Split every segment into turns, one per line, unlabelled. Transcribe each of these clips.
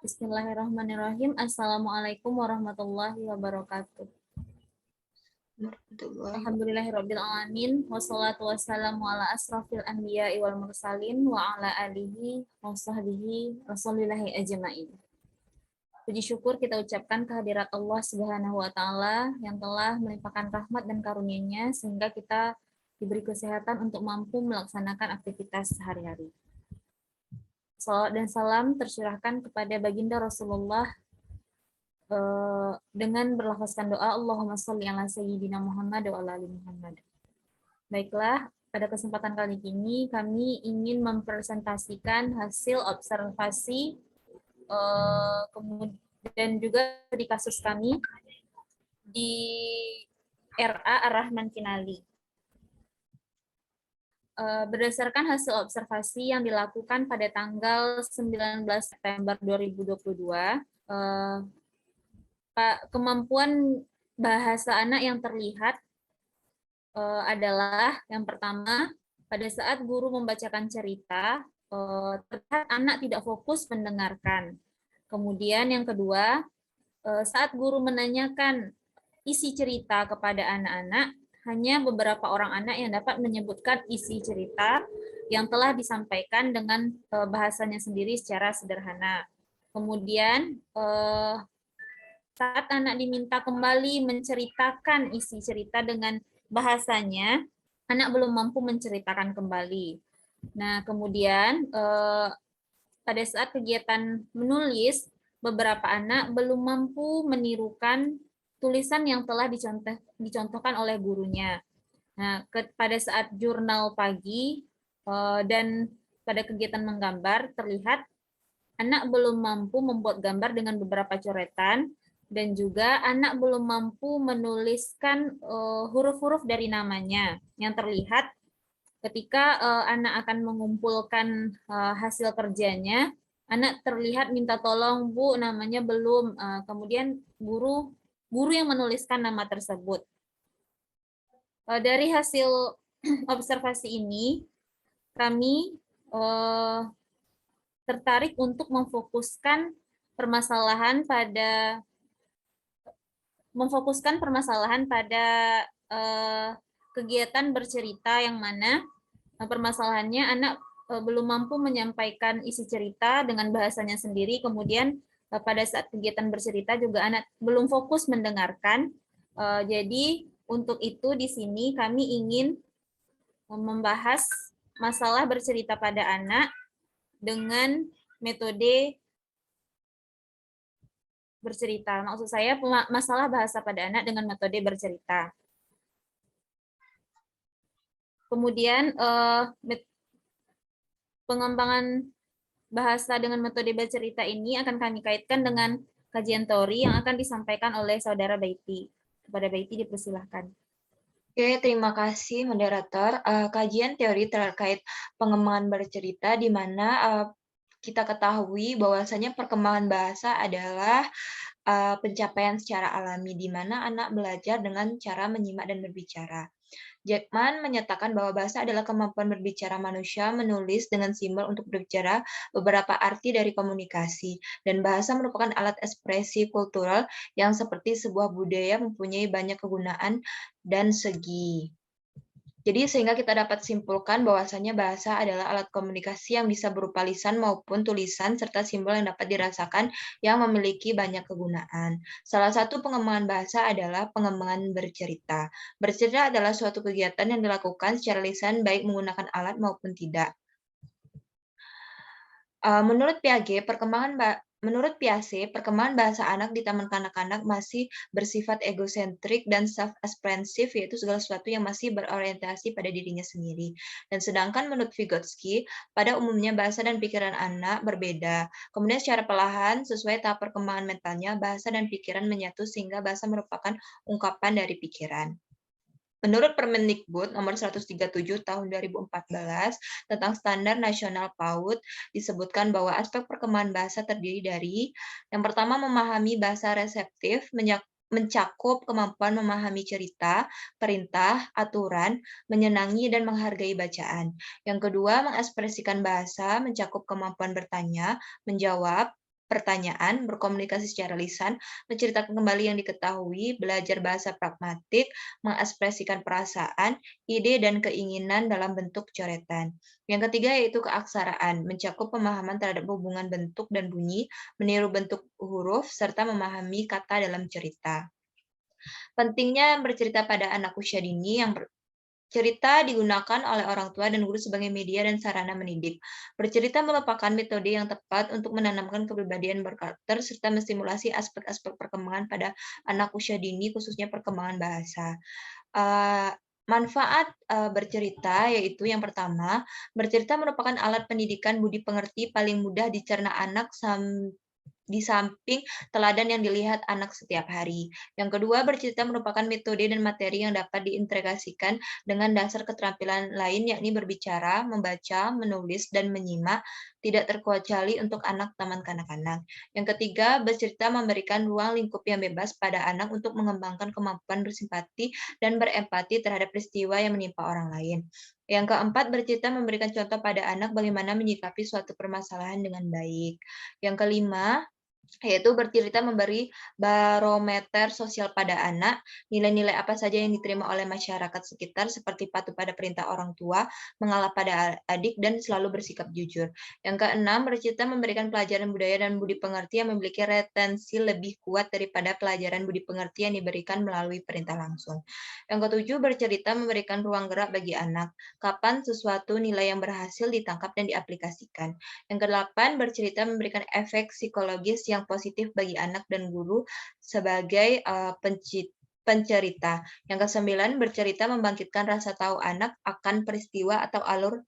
Bismillahirrahmanirrahim. Assalamualaikum warahmatullahi wabarakatuh. Alhamdulillahirabbil alamin wassalatu wassalamu ala asrafil anbiya'i wal mursalin wa ala alihi wa sahbihi rasulillahi ajmain. Puji syukur kita ucapkan kehadirat Allah Subhanahu wa taala yang telah melimpahkan rahmat dan karunia-Nya sehingga kita diberi kesehatan untuk mampu melaksanakan aktivitas sehari-hari. Salawat dan salam tercurahkan kepada baginda Rasulullah dengan berlafazkan doa Allahumma sholli ala sayyidina Muhammad wa ala ali Muhammad. Baiklah, pada kesempatan kali ini kami ingin mempresentasikan hasil observasi kemudian juga di kasus kami di RA Ar-Rahman Kinali. Berdasarkan hasil observasi yang dilakukan pada tanggal 19 September 2022, kemampuan bahasa anak yang terlihat adalah yang pertama, pada saat guru membacakan cerita, terlihat anak tidak fokus mendengarkan. Kemudian yang kedua, saat guru menanyakan isi cerita kepada anak-anak, hanya beberapa orang anak yang dapat menyebutkan isi cerita yang telah disampaikan dengan bahasanya sendiri secara sederhana. Kemudian saat anak diminta kembali menceritakan isi cerita dengan bahasanya, anak belum mampu menceritakan kembali. Nah, kemudian pada saat kegiatan menulis, beberapa anak belum mampu menirukan tulisan yang telah dicontohkan oleh gurunya. Nah, pada saat jurnal pagi dan pada kegiatan menggambar, terlihat anak belum mampu membuat gambar dengan beberapa coretan, dan juga anak belum mampu menuliskan huruf-huruf dari namanya. Yang terlihat ketika anak akan mengumpulkan hasil kerjanya, anak terlihat minta tolong, Bu, namanya belum. Kemudian guru yang menuliskan nama tersebut. Dari hasil observasi ini, kami tertarik untuk memfokuskan permasalahan pada kegiatan bercerita yang mana permasalahannya anak belum mampu menyampaikan isi cerita dengan bahasanya sendiri, kemudian pada saat kegiatan bercerita juga anak belum fokus mendengarkan. Jadi untuk itu di sini kami ingin membahas masalah bercerita pada anak dengan metode bercerita. Maksud saya masalah bahasa pada anak dengan metode bercerita. Kemudian pengembangan bahasa dengan metode bercerita ini akan kami kaitkan dengan kajian teori yang akan disampaikan oleh saudara Baiti. Kepada Baiti dipersilahkan.
Oke, terima kasih moderator. Kajian teori terkait pengembangan bercerita di mana kita ketahui bahwasanya perkembangan bahasa adalah pencapaian secara alami di mana anak belajar dengan cara menyimak dan berbicara. Jackman menyatakan bahwa bahasa adalah kemampuan berbicara manusia menulis dengan simbol untuk berbicara beberapa arti dari komunikasi, dan bahasa merupakan alat ekspresi kultural yang seperti sebuah budaya mempunyai banyak kegunaan dan segi. Jadi sehingga kita dapat simpulkan bahwasanya bahasa adalah alat komunikasi yang bisa berupa lisan maupun tulisan serta simbol yang dapat dirasakan yang memiliki banyak kegunaan. Salah satu pengembangan bahasa adalah pengembangan bercerita. Bercerita adalah suatu kegiatan yang dilakukan secara lisan baik menggunakan alat maupun tidak. Menurut Piaget, perkembangan bahasa anak di taman kanak-kanak masih bersifat egosentrik dan self-expressive, yaitu segala sesuatu yang masih berorientasi pada dirinya sendiri. Dan sedangkan menurut Vygotsky, pada umumnya bahasa dan pikiran anak berbeda. Kemudian secara perlahan, sesuai tahap perkembangan mentalnya, bahasa dan pikiran menyatu sehingga bahasa merupakan ungkapan dari pikiran. Menurut Permendikbud nomor 137 tahun 2014 tentang Standar Nasional PAUD, disebutkan bahwa aspek perkembangan bahasa terdiri dari yang pertama memahami bahasa reseptif, mencakup kemampuan memahami cerita, perintah, aturan, menyenangi dan menghargai bacaan. Yang kedua, mengekspresikan bahasa, mencakup kemampuan bertanya, menjawab, pertanyaan, berkomunikasi secara lisan, menceritakan kembali yang diketahui, belajar bahasa pragmatik, mengekspresikan perasaan, ide, dan keinginan dalam bentuk coretan. Yang ketiga yaitu keaksaraan, mencakup pemahaman terhadap hubungan bentuk dan bunyi, meniru bentuk huruf, serta memahami kata dalam cerita. Pentingnya bercerita pada anak usia dini yang cerita digunakan oleh orang tua dan guru sebagai media dan sarana mendidik. Bercerita merupakan metode yang tepat untuk menanamkan kepribadian berkarakter serta menstimulasi aspek-aspek perkembangan pada anak usia dini, khususnya perkembangan bahasa. Eee, Manfaat, bercerita yaitu yang pertama, bercerita merupakan alat pendidikan budi pengerti paling mudah dicerna anak di samping teladan yang dilihat anak setiap hari. Yang kedua, bercerita merupakan metode dan materi yang dapat diintegrasikan dengan dasar keterampilan lain, yakni berbicara, membaca, menulis, dan menyimak, tidak terkecuali untuk anak taman kanak-kanak. Yang ketiga, bercerita memberikan ruang lingkup yang bebas pada anak untuk mengembangkan kemampuan bersimpati dan berempati terhadap peristiwa yang menimpa orang lain. Yang keempat, bercerita memberikan contoh pada anak bagaimana menyikapi suatu permasalahan dengan baik. Yang kelima, yaitu bercerita memberi barometer sosial pada anak, nilai-nilai apa saja yang diterima oleh masyarakat sekitar seperti patuh pada perintah orang tua, mengalah pada adik, dan selalu bersikap jujur. Yang keenam, bercerita memberikan pelajaran budaya dan budi pengerti yang memiliki retensi lebih kuat daripada pelajaran budi pengerti yang diberikan melalui perintah langsung. Yang ketujuh, bercerita memberikan ruang gerak bagi anak, kapan sesuatu nilai yang berhasil ditangkap dan diaplikasikan. Yang kedelapan, bercerita memberikan efek psikologis yang positif bagi anak dan guru sebagai pencerita. Yang kesembilan, bercerita membangkitkan rasa tahu anak akan peristiwa atau alur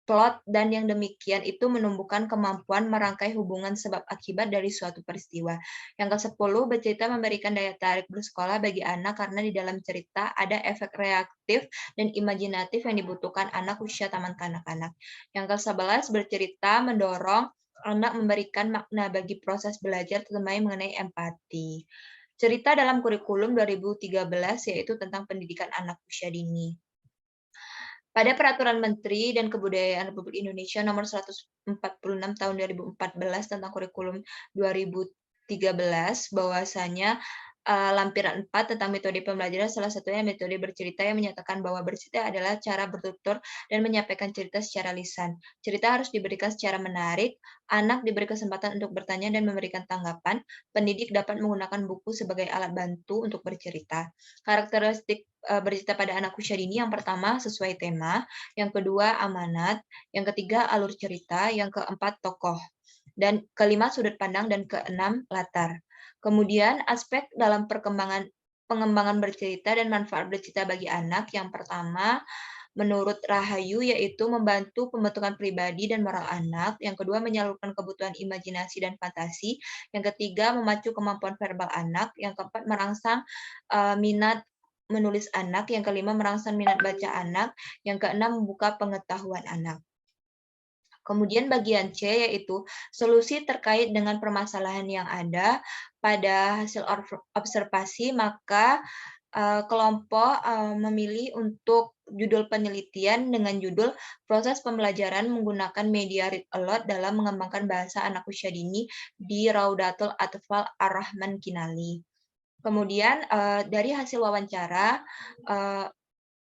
plot, dan yang demikian itu menumbuhkan kemampuan merangkai hubungan sebab akibat dari suatu peristiwa. Yang ke-10, bercerita memberikan daya tarik bersekolah bagi anak karena di dalam cerita ada efek reaktif dan imajinatif yang dibutuhkan anak usia taman kanak-kanak. Yang ke-11, bercerita mendorong anak memberikan makna bagi proses belajar, terutama mengenai empati. Cerita dalam kurikulum 2013 yaitu tentang pendidikan anak usia dini. Pada Peraturan Menteri dan Kebudayaan Republik Indonesia Nomor 146 Tahun 2014 tentang Kurikulum 2013, bahwasanya lampiran 4 tentang metode pembelajaran, salah satunya metode bercerita yang menyatakan bahwa bercerita adalah cara bertutur dan menyampaikan cerita secara lisan. Cerita harus diberikan secara menarik, anak diberi kesempatan untuk bertanya dan memberikan tanggapan, pendidik dapat menggunakan buku sebagai alat bantu untuk bercerita. Karakteristik bercerita pada anak usia dini, yang pertama sesuai tema, yang kedua amanat, yang ketiga alur cerita, yang keempat tokoh, dan kelima sudut pandang, dan keenam latar. Kemudian aspek dalam pengembangan bercerita dan manfaat bercerita bagi anak, yang pertama menurut Rahayu yaitu membantu pembentukan pribadi dan moral anak, yang kedua menyalurkan kebutuhan imajinasi dan fantasi, yang ketiga memacu kemampuan verbal anak, yang keempat merangsang minat menulis anak, yang kelima merangsang minat baca anak, yang keenam membuka pengetahuan anak. Kemudian bagian C yaitu solusi terkait dengan permasalahan yang ada pada hasil observasi, maka kelompok memilih untuk judul penelitian dengan judul proses pembelajaran menggunakan media read aloud dalam mengembangkan bahasa anak usia dini di Raudatul Atfal Ar-Rahman Kinali. Kemudian dari hasil wawancara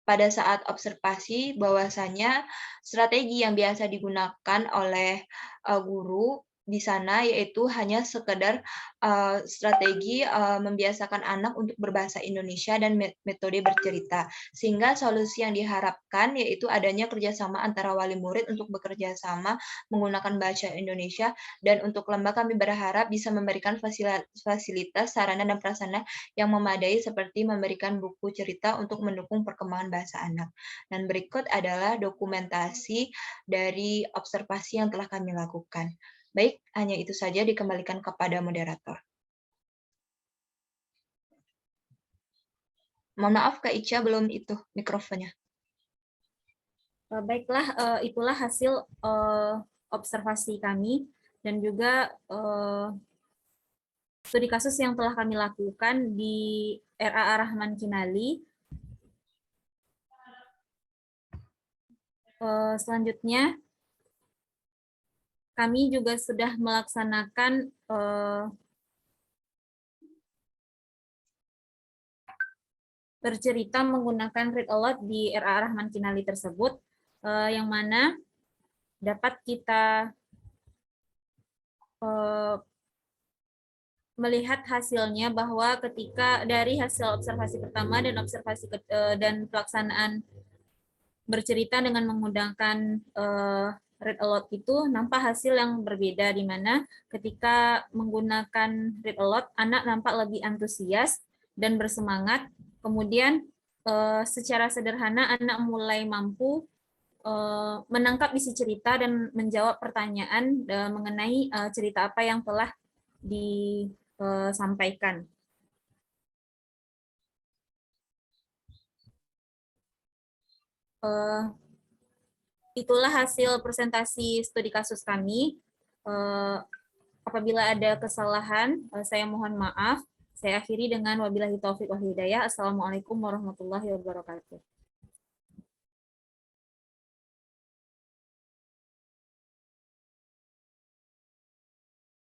pada saat observasi bahwasanya strategi yang biasa digunakan oleh guru di sana yaitu hanya sekedar strategi membiasakan anak untuk berbahasa Indonesia dan metode bercerita. Sehingga solusi yang diharapkan yaitu adanya kerjasama antara wali murid untuk bekerja sama menggunakan bahasa Indonesia, dan untuk lembaga kami berharap bisa memberikan fasilitas, sarana, dan prasarana yang memadai seperti memberikan buku cerita untuk mendukung perkembangan bahasa anak. Dan berikut adalah dokumentasi dari observasi yang telah kami lakukan. Baik, hanya itu saja, dikembalikan kepada moderator. Mohon maaf Kak Ica, belum itu mikrofonnya.
Baiklah, itulah hasil observasi kami dan juga studi kasus yang telah kami lakukan di RA Ar-Rahman Kinali. Selanjutnya, kami juga sudah melaksanakan bercerita menggunakan read aloud di RA Rahman Kinali tersebut, yang mana dapat kita melihat hasilnya bahwa ketika dari hasil observasi pertama dan observasi dan pelaksanaan bercerita dengan menggunakan read aloud itu nampak hasil yang berbeda, di mana ketika menggunakan read aloud anak nampak lebih antusias dan bersemangat. Kemudian secara sederhana anak mulai mampu menangkap isi cerita dan menjawab pertanyaan mengenai cerita apa yang telah disampaikan. Itulah hasil presentasi studi kasus kami. Apabila ada kesalahan, saya mohon maaf. Saya akhiri dengan wabillahi taufik wal hidayah. Assalamualaikum warahmatullahi wabarakatuh.